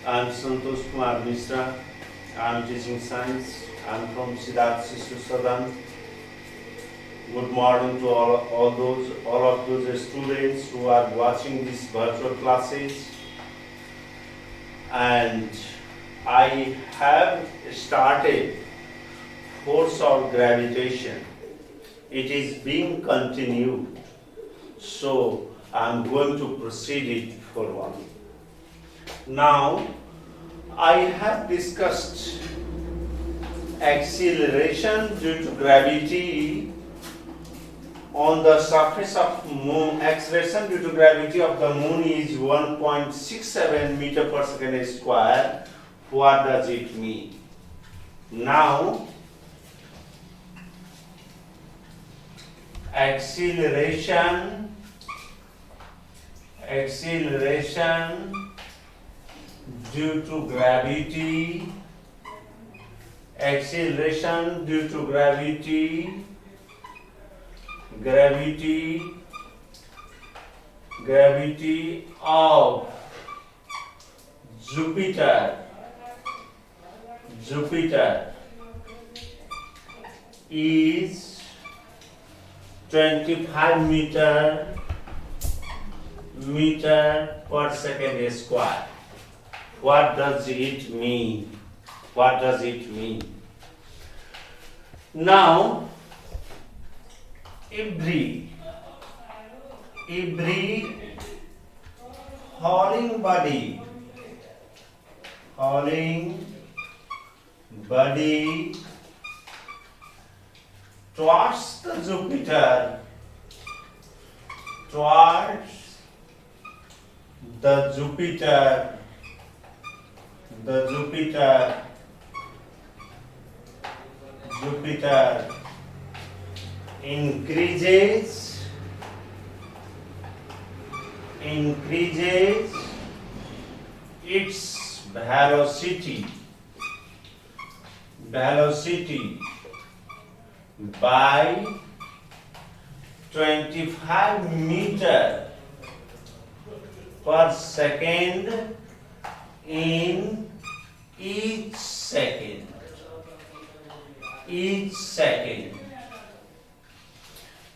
I'm Santosh Kumar Mishra. I'm teaching science. I'm from Siddharth Sishu Sadan. Good morning to all of those students who are watching these virtual classes. And I have started force of gravitation. It is being continued. So I'm going to proceed it forward. Now, I have discussed acceleration due to gravity on the surface of moon. Acceleration due to gravity of the moon is 1.67 meter per second square. What does it mean? Now, acceleration due to gravity, acceleration due to gravity of Jupiter is 25 meter per second square. What does it mean? Now, every falling body towards the Jupiter increases its velocity by 25 meter per second in each second.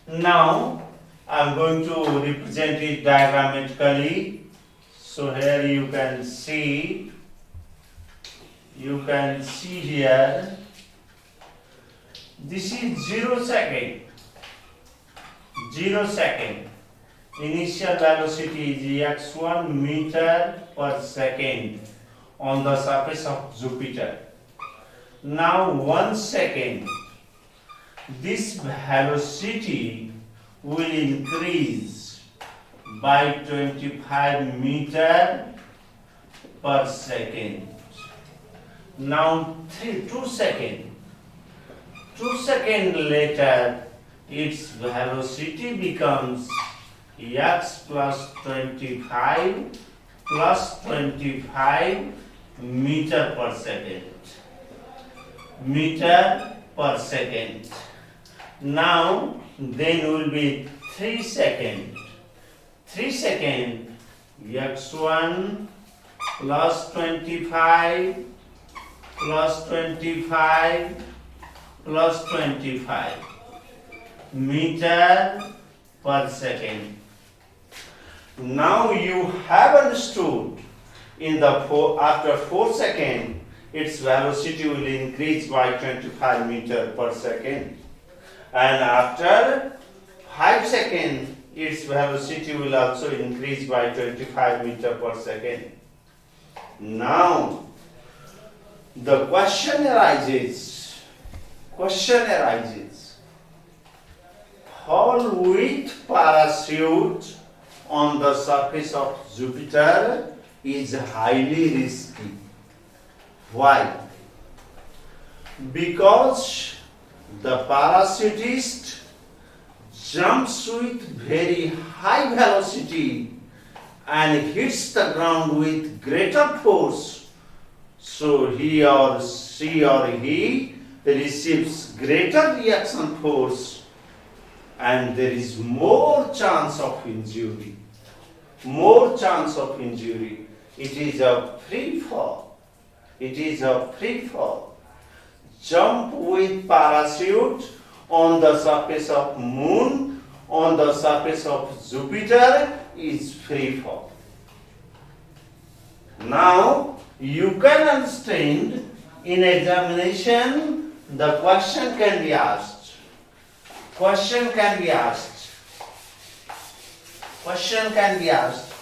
Now I am going to represent it diagrammatically. So here you can see here, this is 0 second. Initial velocity is x1 meter per second on the surface of Jupiter. Now 1 second, this velocity will increase by 25 meter per second. Now 2 seconds later, its velocity becomes x plus 25 meter per second. Now then will be 3 seconds. X1 plus 25 meter per second. Now you have understood after 4 seconds its velocity will increase by 25 meter per second, and after 5 seconds its velocity will also increase by 25 meter per second. Now the question arises, fall with parachute on the surface of Jupiter is highly risky. Why? Because the parachutist jumps with very high velocity and hits the ground with greater force, so he or she receives greater reaction force and there is more chance of injury. It is a free fall. It is a free fall. Jump with parachute on the surface of moon, on the surface of Jupiter is free fall. Now you can understand in examination the question can be asked. Question can be asked. Question can be asked.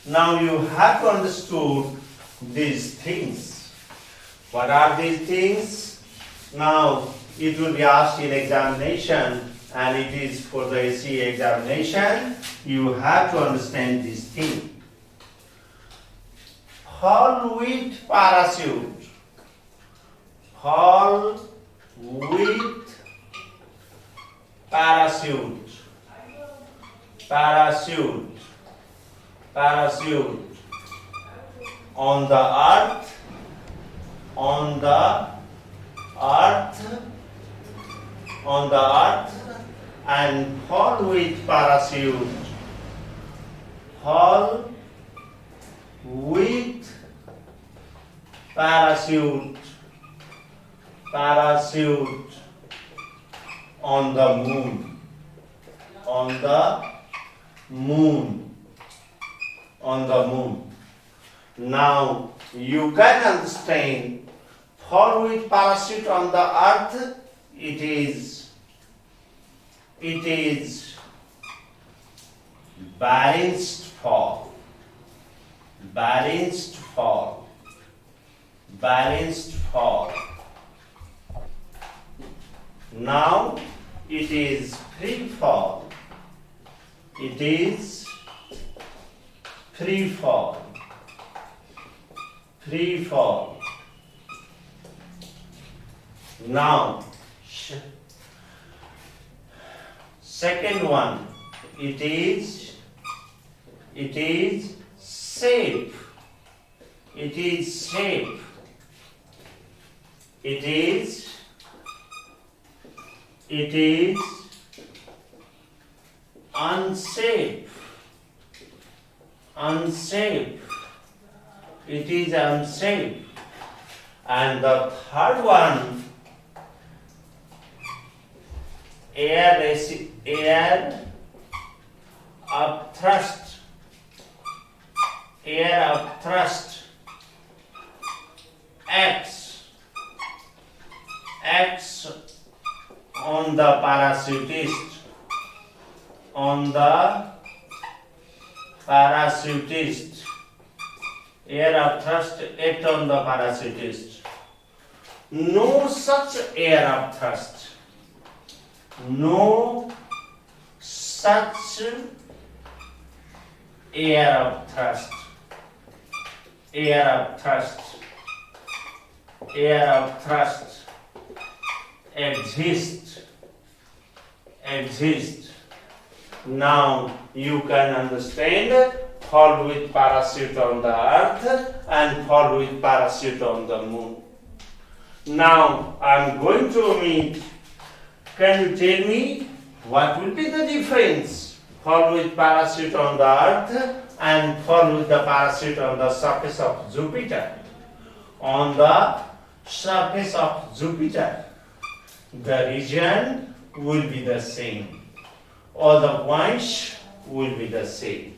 Now you have to understand these things. What are these things? Now it will be asked in examination, and it is for the SE examination. You have to understand this thing. Fall with parachute. Fall with parachute. Parachute. Parachute. On the earth. On the earth. On the earth. And fall with parachute. Fall with parachute. Parachute on the moon. On the moon. On the moon. Now you can understand fall with parachute on the earth. It is balanced fall. Balanced fall. Balanced fall. Now it is free fall. It is free fall. Free fall. Now second one, it is safe. It is safe. It is unsafe. Unsafe. It is unsafe. And the third one, air upthrust. Air upthrust acts on the parachutist. On the parachutist. Air upthrust act on the parachutist. No such air upthrust. No such air upthrust. Air upthrust. Air upthrust exist. Now you can understand fall with parachute on the earth and fall with parachute on the moon. Now I am going to omit. Can you tell me what will be the difference? Fall with parachute on the earth and fall with the parachute on the surface of Jupiter. On the surface of Jupiter, the region will be the same. All the points will be the same.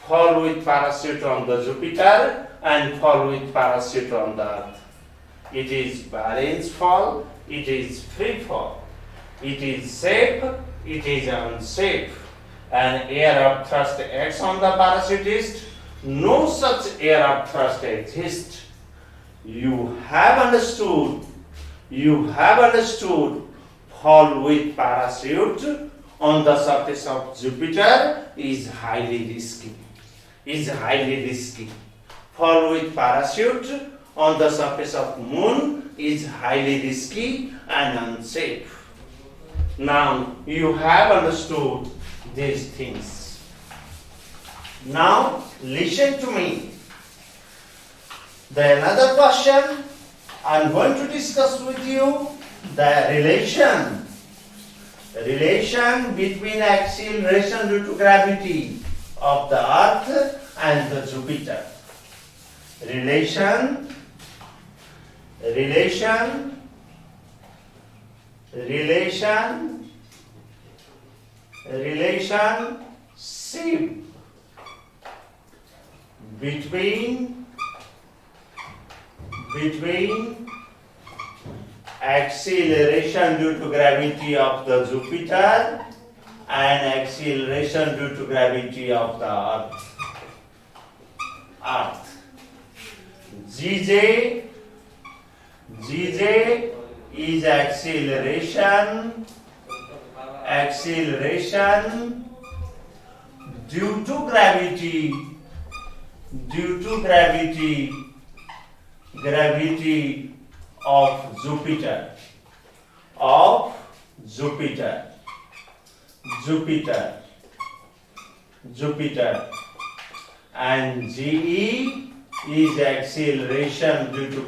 Fall with parachute on the Jupiter and fall with parachute on the earth. It is balanced fall, it is free fall. It is safe, it is unsafe. And air upthrust acts on the parachutist. No such air upthrust exists. You have understood fall with parachute on the surface of Jupiter is highly risky. Fall with parachute on the surface of moon is highly risky and unsafe. Now you have understood these things. Now listen to me. The another question I am going to discuss with you the relation between acceleration due to gravity of the Earth and the Jupiter. relation relationship between acceleration due to gravity of the Jupiter and acceleration due to gravity of the Earth. Gj is acceleration due to gravity of Jupiter and Ge is acceleration due to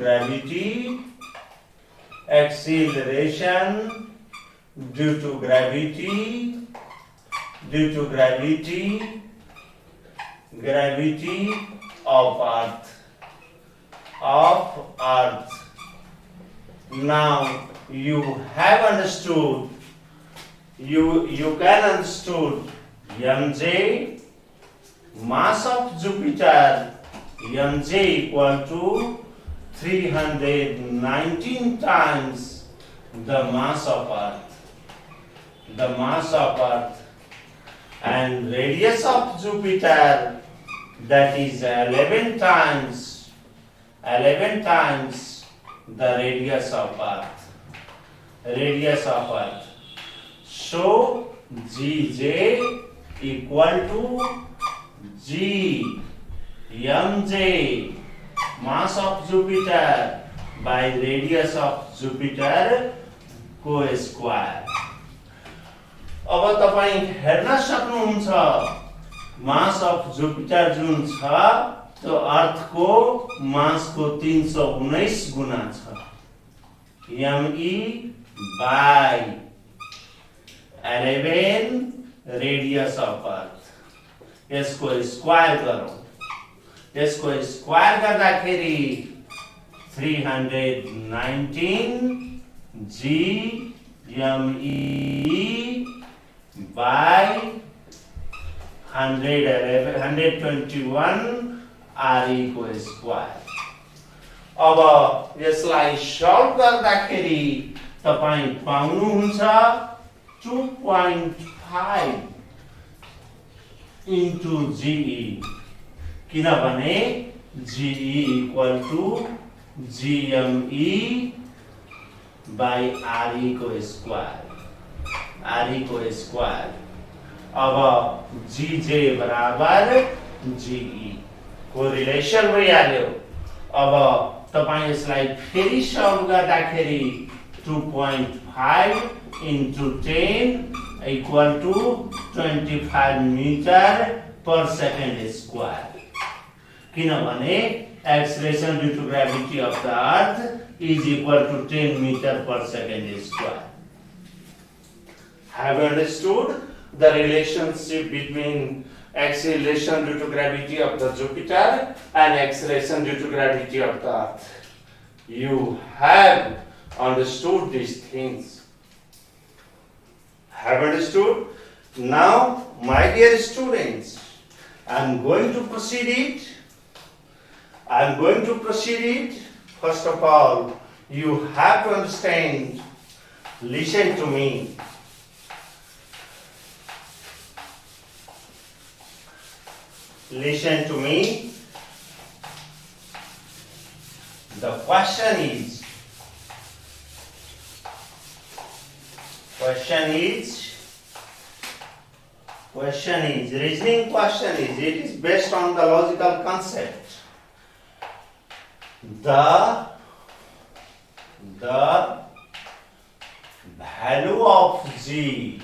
gravity of Earth. Now you have understood, you can understood mj, mass of Jupiter, mj equal to 319 times the mass of Earth, and radius of Jupiter, that is 11 times the radius of Earth. So Gj equal to G mj, mass of Jupiter by radius of Jupiter को square. अब तपाई हेर्न सक्नुहुन्छ mass of Jupiter जुन छ त्यो अर्थ को मास को 319 गुना छ. me by 11 रेडियस अफ अर्थ. यसको स्क्वायर गरौँ. यसको स्क्वायर गर्दाखेरि 319 G me by 121 re को स्क्वायर. अब यसलाई सल्भ गर्दाखेरि तपाई पाउनुहुन्छ 2.5 into GE, किनभने GE equal to GME by RE को स्क्वायर. अब GJ बराबर GE को रिलेसन भइहाल्यो. अब तपाई यसलाई फेरि सल्भ गर्दाखेरि 2.5 into 10 equal to 25 meter per second square. किनभने acceleration due to gravity of the earth is equal to 10 meter per second square. Have you understood the relationship between acceleration due to gravity of the Jupiter and acceleration due to gravity of the earth? You have understood these things. Have understood? Now, my dear students, I am going to proceed it. First of all, you have to understand. Listen to me. The question is reasoning question is, it is based on the logical concept. The value of G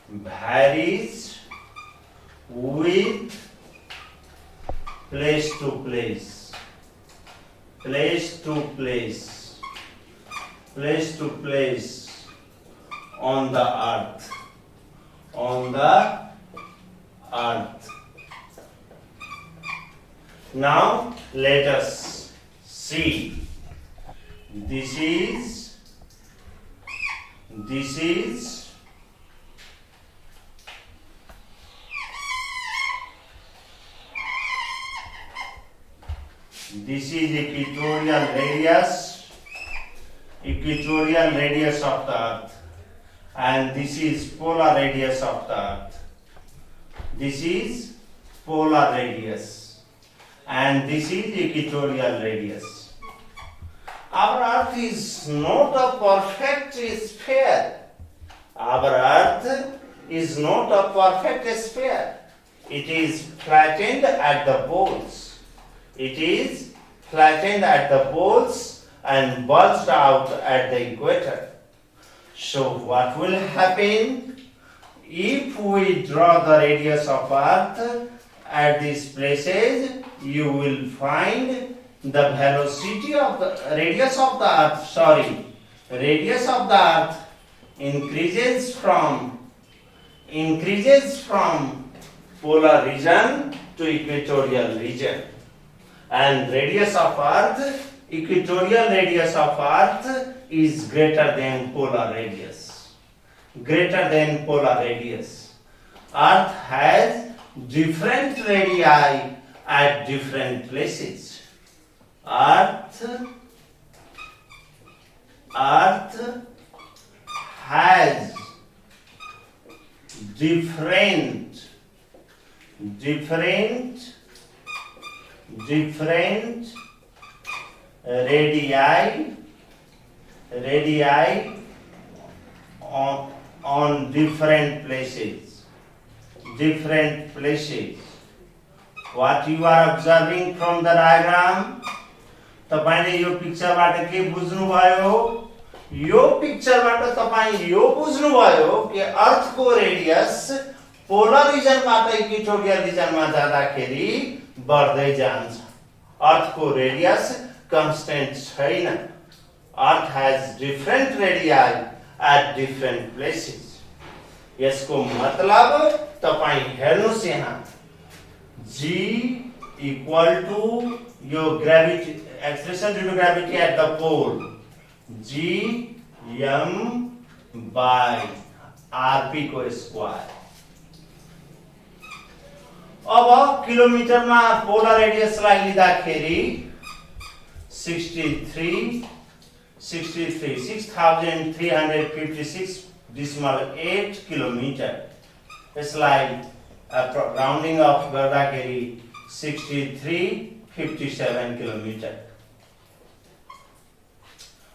varies with place to place on the earth. on the earth. Now let us see. This is equatorial radius of the earth, and this is polar radius of the earth. This is polar radius and this is equatorial radius. Our earth is not a perfect sphere. Our earth is not a perfect sphere. It is flattened at the poles. It is flattened at the poles and bulged out at the equator. So what will happen if we draw the radius of earth at these places? You will find the velocity of the radius of the earth, radius of the earth increases from polar region to equatorial region, and radius of earth, equatorial radius of earth is greater than polar radius. Earth has different radii at different places. Earth has different radii on different places. What you are observing from the diagram, तपाईले यो पिक्चरबाट के बुझ्नुभयो? यो पिक्चरबाट तपाई यो बुझ्नुभयो कि अर्थको radius polar रिजनबाट equatorial रिजनमा जाँदाखेरि बढ्दै जान्छ. अर्थको रेडियस कन्स्टेन्ट छैन. Earth has different radii at different places. यसको मतलब तपाई हेर्नुस् यहाँ G equal to your gravity, acceleration due to gravity at the pole, G m by rp को स्क्वायर. अब किलोमिटर में पोलर रेडियस लाई लिँदाखेरि 6356.8 किलोमिटर. यसलाई राउंडिंग अफ गर्दाखेरि 6357 किलोमिटर.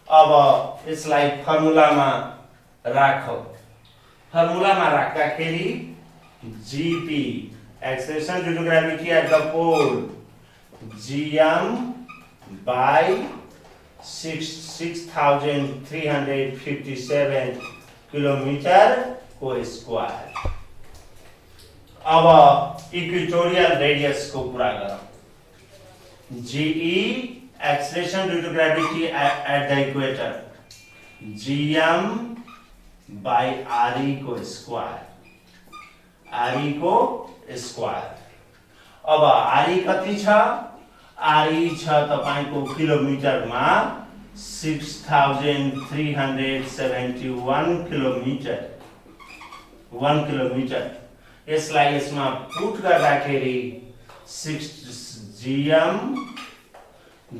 अब यसलाई फर्मुलामा राखौ. फर्मुलामा राख्दाखेरि GP, acceleration due to gravity at the pole, GM by 6357 kilometre को स्क्वायर. अब इक्वेटोरियल रेडियस को पूरा करो. GE, acceleration due to gravity at the equator, GM by RE को स्क्वायर. अब RE कति छ? RE छ तपाईको किलोमिटर मा 6371 किलोमिटर. 1 किलोमिटर. यसलाई यसमा पुट गर्दाखेरि 6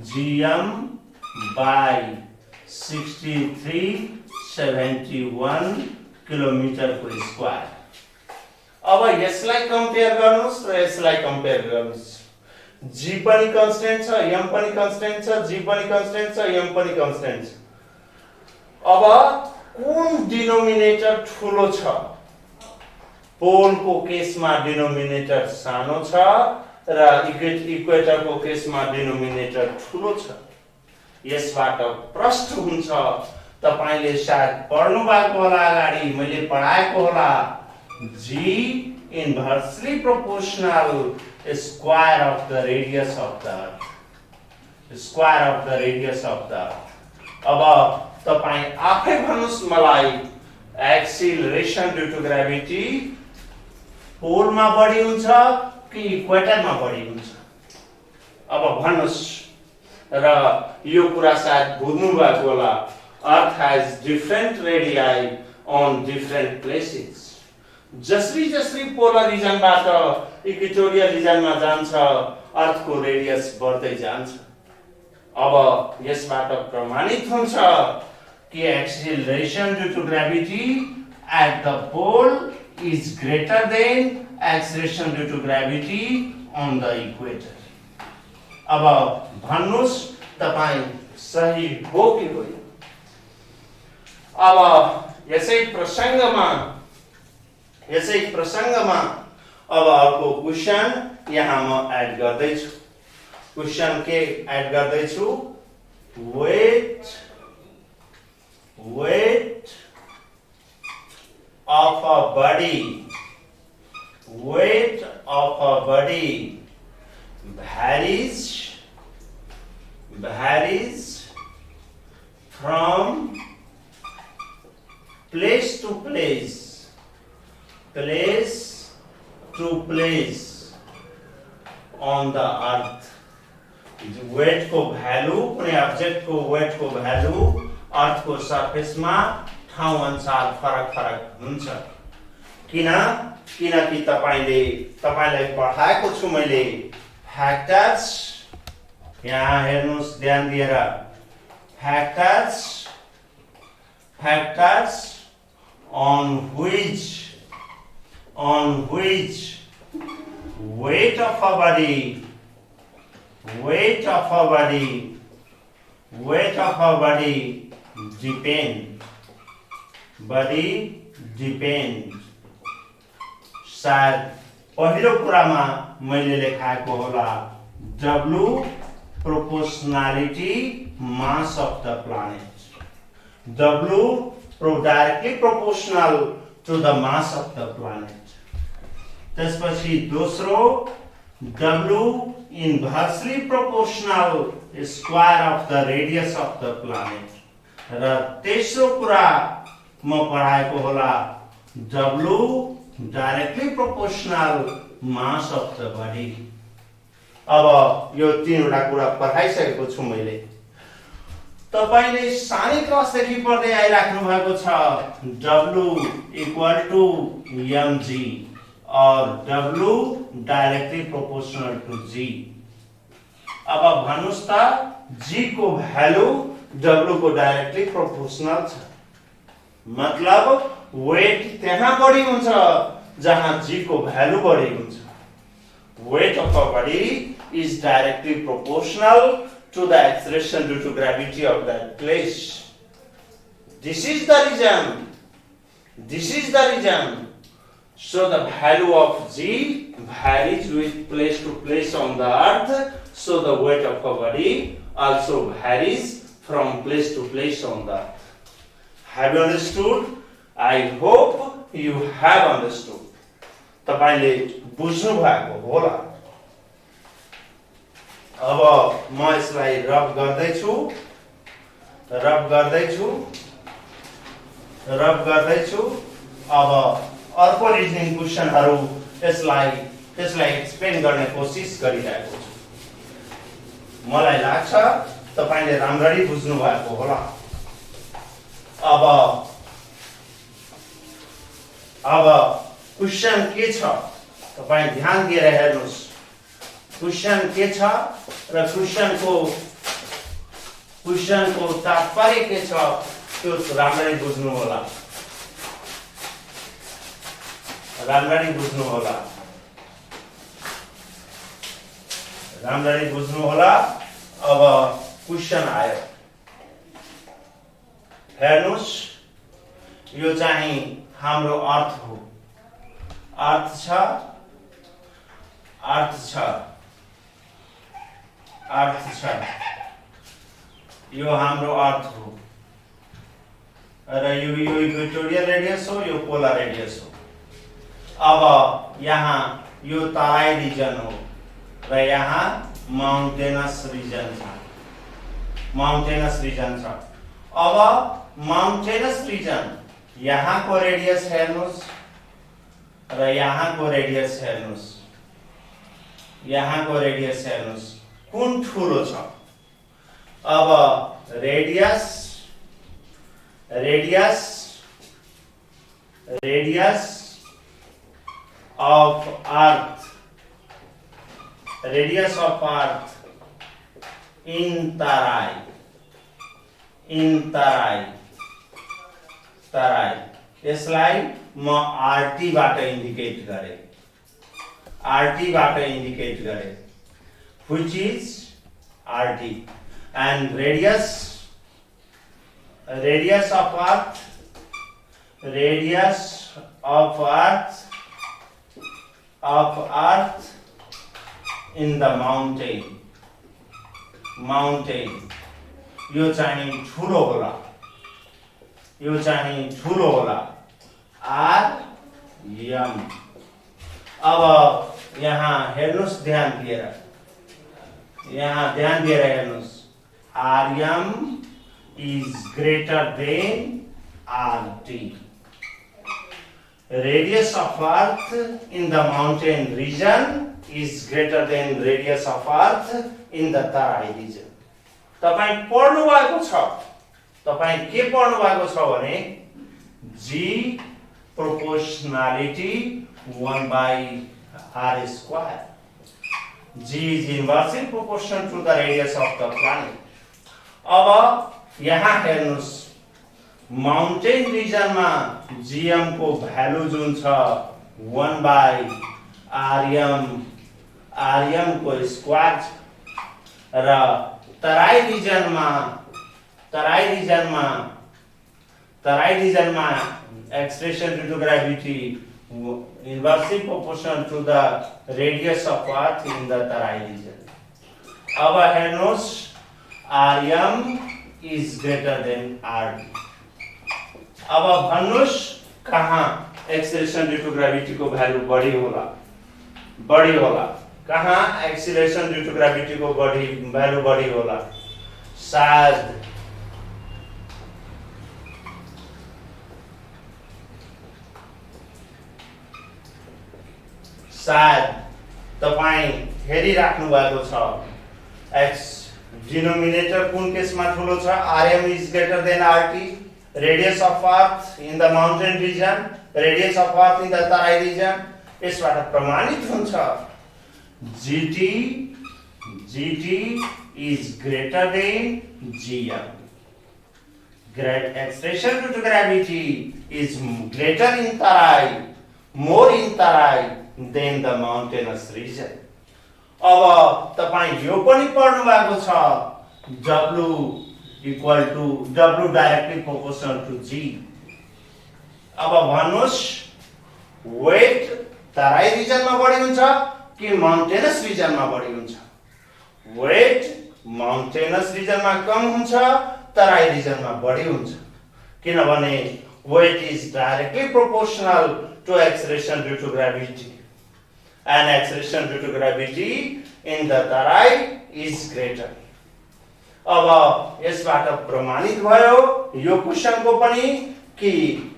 GM by 6371 किलोमिटर को स्क्वायर. अब यसलाई कम्पेयर गर्नुस् र यसलाई कम्पेयर गर्नुस्. G पनि कन्स्टेन्ट छ, m पनि कन्स्टेन्ट छ, G पनि कन्स्टेन्ट छ, m पनि कन्स्टेन्ट छ. अब कुन डिनोमिनेटर ठूलो छ? पोल को केसमा डिनोमिनेटर सानो छ र इक्वेटर को केसमा डिनोमिनेटर ठूलो छ. यसबाट प्रश्न हुन्छ, तपाईले सायद पढ्नु भएको होला, अगाडि मैले पढाएको होला, G inversely proportional square of the radius of the earth. अब तपाई आफै भन्नुस् मलाई एक्सिलरेसन ड्यू टु ग्रेभिटी पोलमा बढी हुन्छ कि इक्वेटरमा बढी हुन्छ? अब भन्नुस्। र यो कुरा सायद बुझ्नु भएको होला। अर्थ has different radii on different places. जसरी जसरी पोलर रिजनबाट इक्वेटोरियल रिजनमा जान्छ अर्थको रेडियस बढ्दै जान्छ। अब यसबाट प्रमाणित हुन्छ कि acceleration due to gravity at the pole is greater than acceleration due to gravity on the equator. अब भन्नुस् तपाई सही हो कि होइन? अब यसै प्रसंगमा अब अर्को क्वेशन यहाँ म एड गर्दैछु। क्वेशन के एड गर्दैछु? weight of a body varies from place to place on the earth. Weight को भ्यालु कुनै अब्जेक्ट को वेट को भ्यालु अर्थ को सरफेस मा ठाउँ अनुसार फरक हुन्छ। किनकि तपाईलाई पठाएको छु मैले फ्याक्टर्स। यहाँ हेर्नुस् ध्यान दिएर, factors on which weight of a body depend शायद पहिलो कुरामा मैले लेखाएको होला W proportionality mass of the planet. W directly proportional to the mass of the planet. त्यसपछि दोस्रो W inversely proportional square of the radius of the planet. र तेस्रो कुरा म पढाएको होला W directly proportional mass of the body. अब यो तीनवटा कुरा पढाइसकेको छु मैले। तपाईले सानै क्लासदेखि पढ्दै आइराख्नु भएको छ W equal to mg और W directly proportional to G। अब भन्नुस् त G को भ्यालु W को डाइरेक्टली प्रोपोर्शनल छ। मतलब वेट त्यहाँ बढी हुन्छ जहाँ G को भ्यालु बढी हुन्छ। Weight of a body is directly proportional to the acceleration due to gravity of that place. This is the reason. So the value of G varies with place to place on the earth. So the weight of a body also varies from place to place on the earth. Have you understood? I hope you have understood. तपाईले बुझ्नु भएको होला। अब म यसलाई रब गर्दैछु। अब अर्को रिजनिङ क्वेशनहरु त्यसलाई एक्सप्लेन गर्ने कोसिस गरिरहेको छु। मलाई लाग्छ तपाईले राम्ररी बुझ्नु भएको होला। अब क्वेशन के छ तपाई ध्यान दिएर हेर्नुस्। क्वेशन के छ र क्वेशन को तात्पर्य के छ त्यो राम्ररी बुझ्नु होला। अब क्वेशन आयो हेर्नुस्। यो चाहिँ हाम्रो अर्थ हो। अर्थ छ यो हाम्रो अर्थ हो र यो इक्वेटोरियल रेडियस हो, यो पोलर रेडियस हो। अब यहाँ यो तराई रिजन हो र यहाँ माउन्टेनस रिजन छ। अब माउन्टेनस रिजन यहाँको रेडियस हेर्नुस् र यहाँको रेडियस हेर्नुस्, यहाँको रेडियस हेर्नुस् कुन ठुलो छ। अब radius of earth, radius of earth in tarai, यसलाई म RT बाट इन्डिकेट गरे, which is RT, and radius of earth in the mountain, यो चाहिँ ठुलो होला, RM। अब यहाँ हेर्नुस् ध्यान दिएर हेर्नुस्, RM is greater than RT। Radius of earth in the mountain region is greater than radius of earth in the Tarai region। तपाई पढ्नु भएको छ, तपाई के पढ्नु भएको छ भने G proportionality 1 by R square। G is inversely proportional to the radius of the planet। अब यहाँ हेर्नुस्, माउन्टेन रिजनमा GM को भ्यालु जुन छ 1 by RM को स्क्वायर र तराई रिजनमा expression due to gravity inversely proportional to the radius of earth in the Terai region. अब हेर्नुस्, RM is greater than RT। अब भन्नुस् कहाँ एक्सेलरेशन ड्यू टु ग्रेभिटी को भ्यालु बढी होला, कहाँ एक्सेलरेशन ड्यू टु ग्रेभिटी को भ्यालु बढी होला। सायद तपाई हेरिराख्नु भएको छ, एक्स डिनोमिनेटर कुन केसमा ठुलो छ, RM is greater than RT, radius of earth in the mountain region, radius of earth in the Terai region। यसबाट प्रमाणित हुन्छ GT is greater than GM। Acceleration due to gravity is greater in Tarai, more in Tarai than the mountainous region। अब तपाई यो पनि पढ्नु भएको छ, W directly proportional to G। अब भन्नुस् वेट तराई रिजनमा बढी हुन्छ कि माउन्टेनस रिजनमा बढी हुन्छ? वेट माउन्टेनस रिजनमा कम हुन्छ, तराई रिजनमा बढी हुन्छ, किनभने weight is directly proportional to acceleration due to gravity, and acceleration due to gravity in the tarai is greater। अब यसबाट प्रमाणित भयो यो क्वेशनको पनि कि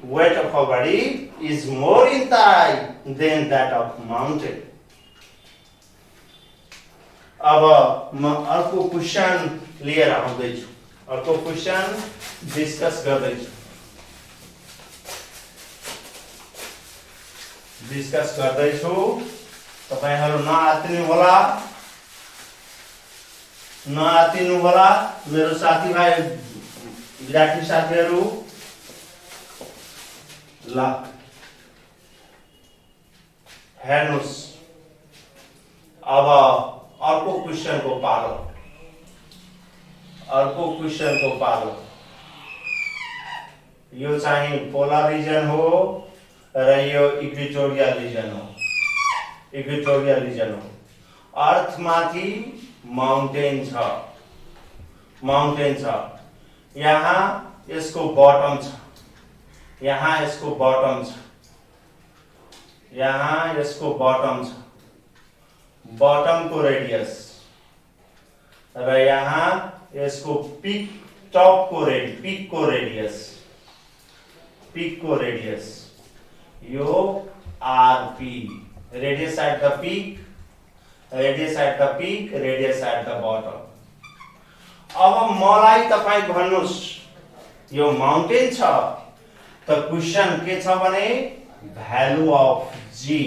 weight of a body is more in tarai than that of mountain। अब म अर्को question लिएर आउँदैछु, अर्को क्वेशन डिस्कस गर्दैछु। तपाईहरु नआत्तिनु होला मेरो साथीभाइ विद्यार्थी साथीहरु। ल हेर्नुस्, अब अर्को क्वेशन को पालो। यो चाहिँ पोलर रिजन हो र यो इक्वेटोरियल रिजन हो। अर्थ माथि माउन्टेन छ, यहाँ यसको बटम छ, यहाँ यसको बटम छ, बटम को रेडियस र यहाँ यसको पीक को रेडियस। पिक को रेडियस यो RP radius at the peak radius at the peak radius at the bottom अब मलाई तपाई भन्नुस् यो माउन्टेन छ त क्वेशन के छ भने value of g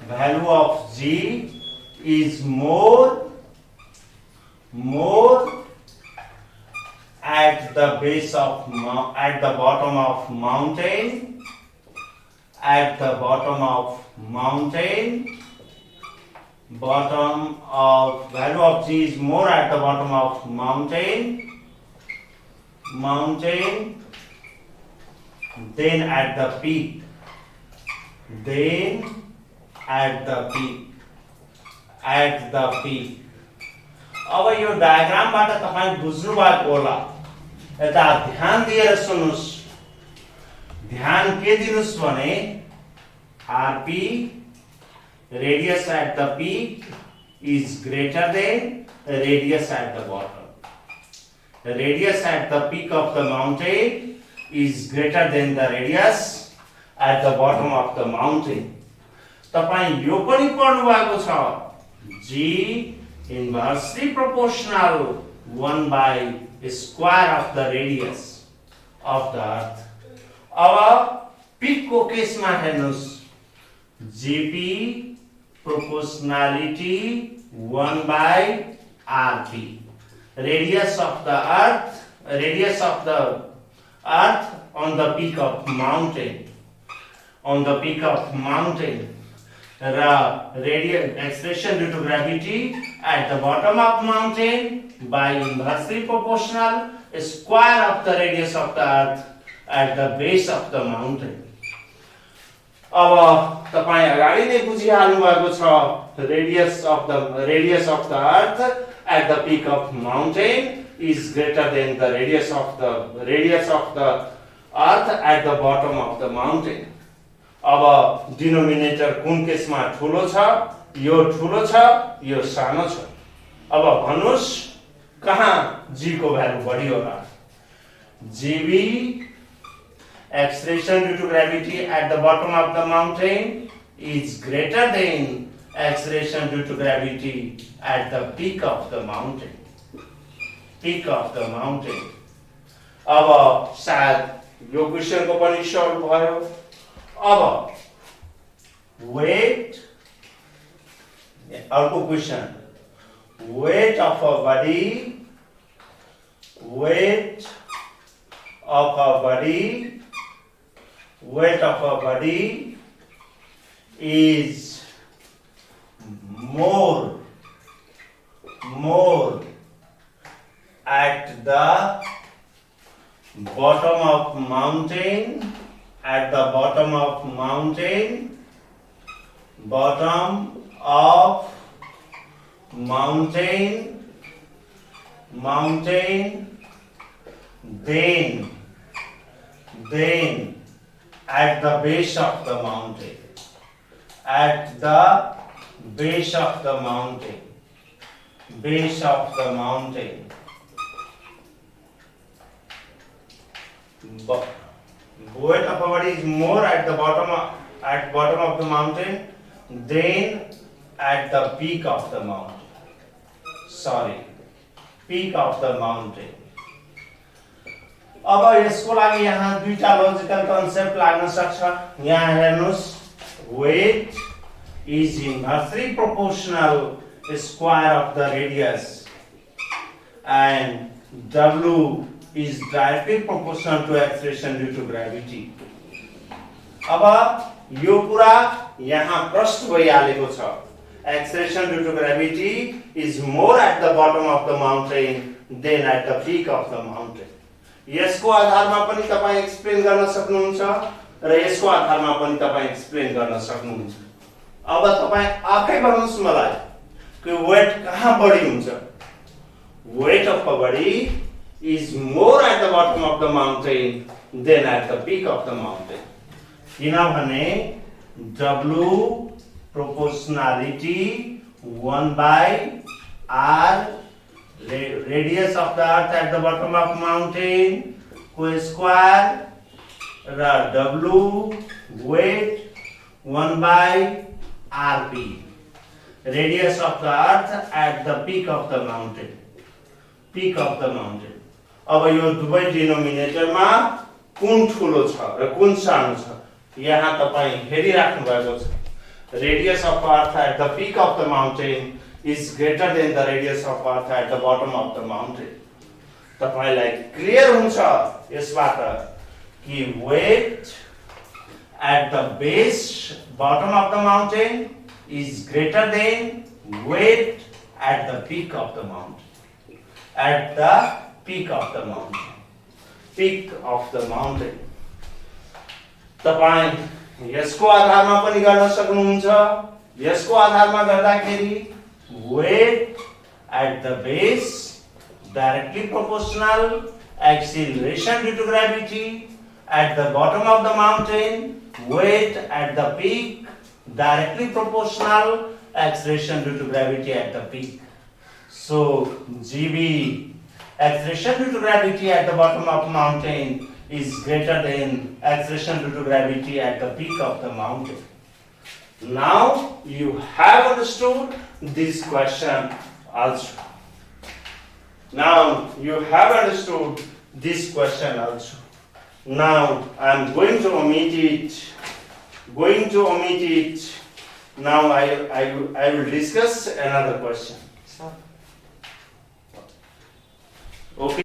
value of g is more at the base of at the bottom of mountain bottom of value of g is more at the bottom of mountain then at the peak अब यो डायग्रामबाट तपाई बुझ्नु भएको होला यता ध्यान दिएर सुन्नुस् ध्यान के दिनुस् भने rp radius at the peak is greater than radius at the bottom radius at the peak of the mountain is greater than the radius at the bottom of the mountain. तपाई यो पनि पढ्नु भएको छ g inversely proportional 1 by square of the radius of the earth. अब pick को केसमा हेर्नुस् gp proportionality 1 by rp radius of the earth on the peak of mountain radial acceleration due to gravity at the bottom of mountain by inversely proportional square of the radius of the earth at the base of the mountain. अब तपाई अगाडि नै बुझिहाल्नु भएको छ radius of the earth at the peak of mountain is greater than the radius of the earth at the bottom of the mountain. अब denominator कुन केसमा ठुलो छ यो ठुलो छ यो सानो छ अब भन्नुस् कहाँ g को भ्यालु बढी होला gv acceleration due to gravity at the bottom of the mountain is greater than acceleration due to gravity at the peak of the mountain अब सायद यो क्वेशन को पनि सल्भ भयो अब weight अर्को question weight of a body is more at the bottom of mountain then at the base of the mountain weight of a body is more at the bottom of the mountain than at the peak of the mountain. अब यसको लागि यहाँ दुईटा logical concept लाग्न सक्छ यहाँ हेर्नुस् weight is inversely proportional square of the radius and w is directly proportional to acceleration due to gravity. अब यो कुरा यहाँ प्रश्न भइहालेको छ acceleration due to gravity is more at the bottom of the mountain than at the peak of the mountain. यसको आधारमा पनि तपाई explain गर्न सक्नुहुन्छ र यसको आधारमा पनि तपाई एक्सप्लेन गर्न सक्नुहुन्छ अब तपाई आफै भन्नुस् मलाई कि वेट कहाँ बढी हुन्छ weight of a body is more at the bottom of the mountain than at the peak of the mountain. किनभने W proportionality 1 by R radius of the earth at the bottom of mountain को square raw W weight 1 by RP. Radius of the earth at the peak of the mountain. Peak of the mountain. अब यो दुवै डिनोमिनेटरमा कुन ठुलो छ र कुन सानो छ यहाँ तपाई हेरिराख्नु भएको छ. Radius of earth at the peak of the mountain is greater than the radius of earth at the bottom of the mountain. तपाईलाई क्लियर हुन्छ यसबाट कि weight at the base bottom of the mountain is greater than weight at the peak of the mountain. At the peak of the mountain. Peak of the mountain. तपाई यसको आधारमा पनि गर्न सक्नुहुन्छ. यसको आधारमा गर्दाखेरि weight at the base directly proportional acceleration due to gravity at the bottom of the mountain, weight at the peak directly proportional acceleration due to gravity at the peak. So GB acceleration due to gravity at the bottom of the mountain is greater than acceleration due to gravity at the peak of the mountain. Now you have understood this question also. Now you have understood this question also. Now I am going to omit it. Now I will discuss another question. Okay.